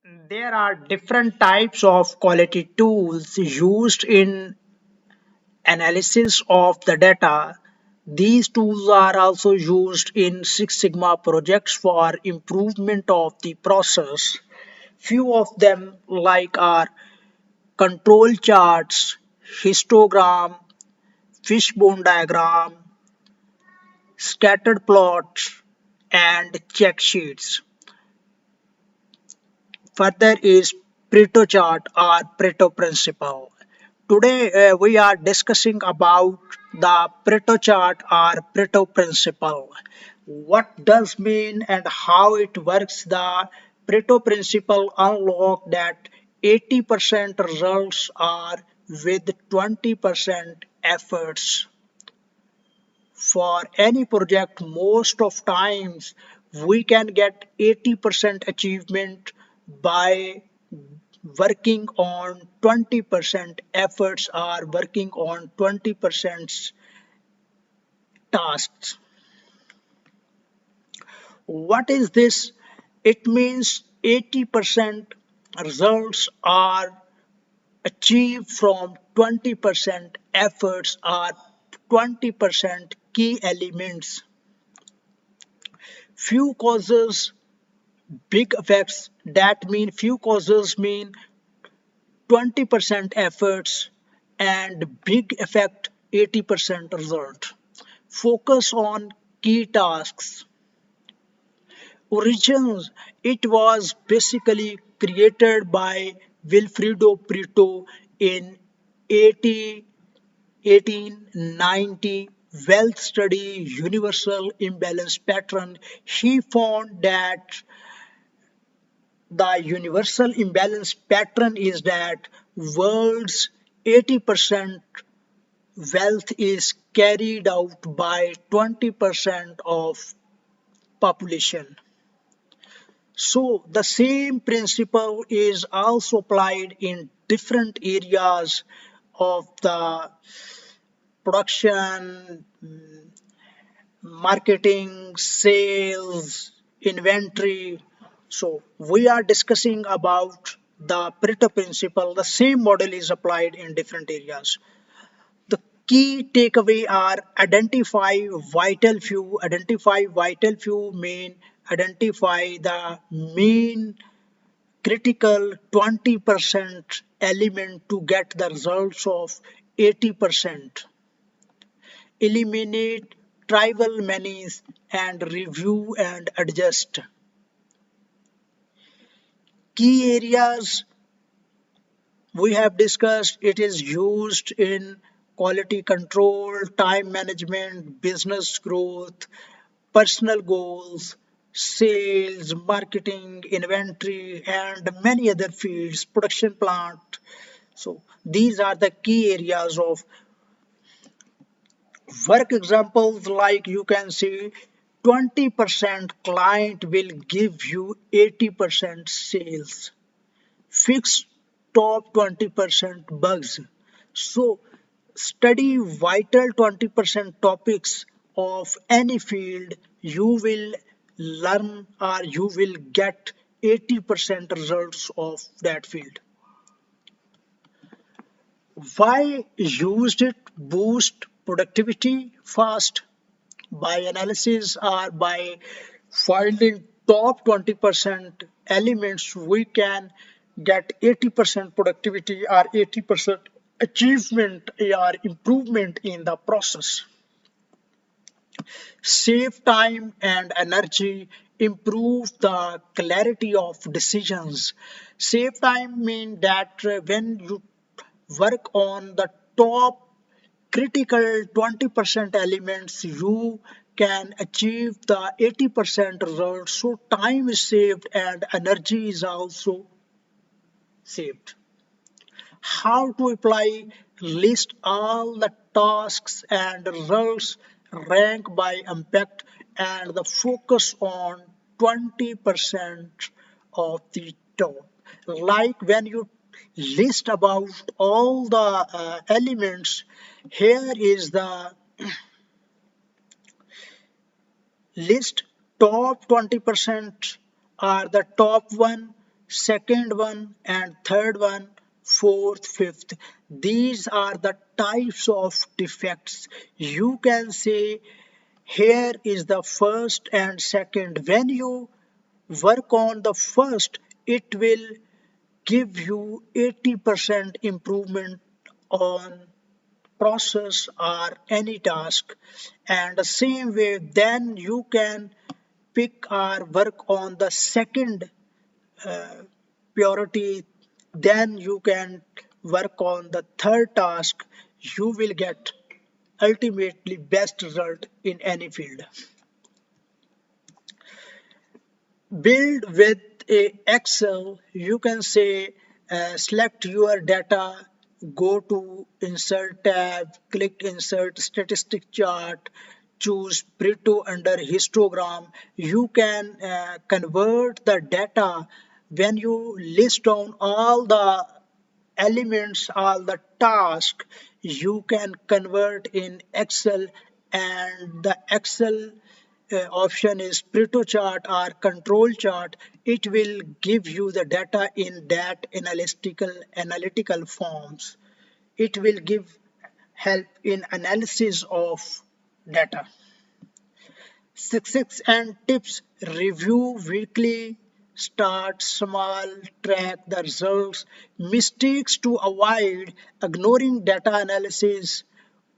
There are different types of quality tools used in analysis of the data. These tools are also used in Six Sigma projects for improvement of the process. Few of them like are control charts, histogram, fishbone diagram, scattered plots, and check sheets. Further is Pareto chart or Pareto principle. Today we are discussing about the Pareto chart or Pareto principle. What does mean and how it works? The Pareto principle unlock that 80% results are with 20% efforts. For any project, most of times we can get 80% achievement by working on 20% efforts or working on 20% tasks. What is this? It means 80% results are achieved from 20% efforts or 20% key elements. Few causes, big effects. That mean few causes mean 20% efforts and big effect 80% result. Focus on key tasks. Origins, it was basically created by Wilfredo Pareto in 80 1890 wealth study universal imbalance pattern. He found that the universal imbalance pattern is that world's 80% wealth is carried out by 20% of population. So the same principle is also applied in different areas of the production, marketing, sales, inventory. So we are discussing about the Pareto principle. The same model is applied in different areas. The key takeaway are identify vital few mean identify the mean critical 20% element to get the results of 80%. Eliminate trivial menus and review and adjust. Key areas we have discussed, it is used in quality control, time management, business growth, personal goals, sales, marketing, inventory, and many other fields, production plant. So these are the key areas of work. Examples like you can see 20% client will give you 80% sales. Fix top 20% bugs. So study vital 20% topics of any field. You will learn or you will get 80% results of that field. Why used it? Boost productivity fast by analysis or by finding top 20% elements. We can get 80% productivity or 80% achievement or improvement in the process. Save time and energy, improve the clarity of decisions. Save time mean that when you work on the top critical 20% elements, you can achieve the 80% result. So time is saved and energy is also saved. How to apply? List all the tasks and results, rank by impact, and the focus on 20% of the top. Like when you list about all the elements, here is the list. Top 20% are the top one, second one, and third one, fourth, fifth. These are the types of defects. You can say here is the first and second. When you work on the first, it will give you 80% improvement on process or any task, and the same way then you can pick or work on the second purity, then you can work on the third task. You will get ultimately best result in any field. Build with a Excel. You can say select your data, go to insert tab, click insert statistic chart, choose Pareto under histogram. You can convert the data. When you list down all the elements, all the task, you can convert in Excel, and the Excel option is Pareto chart or control chart. It will give you the data in that analytical forms. It will give help in analysis of data. Success and tips: review weekly, start small, track the results, mistakes to avoid: ignoring data analysis,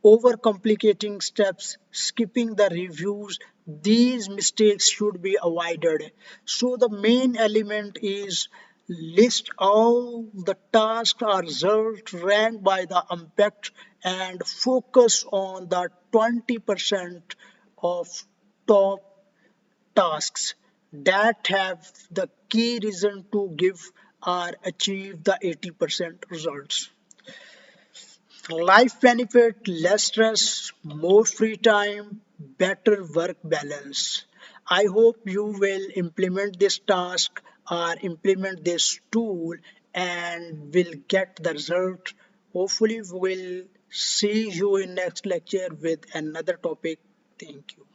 overcomplicating steps, skipping the reviews. These mistakes should be avoided. So, the main element is list all the tasks or results ranked by the impact and focus on the 20% of top tasks that have the key reason to give or achieve the 80% results. Life benefit: less stress, more free time, better work balance. I hope you will implement this task or implement this tool and will get the result. Hopefully, we'll see you in next lecture with another topic. Thank you.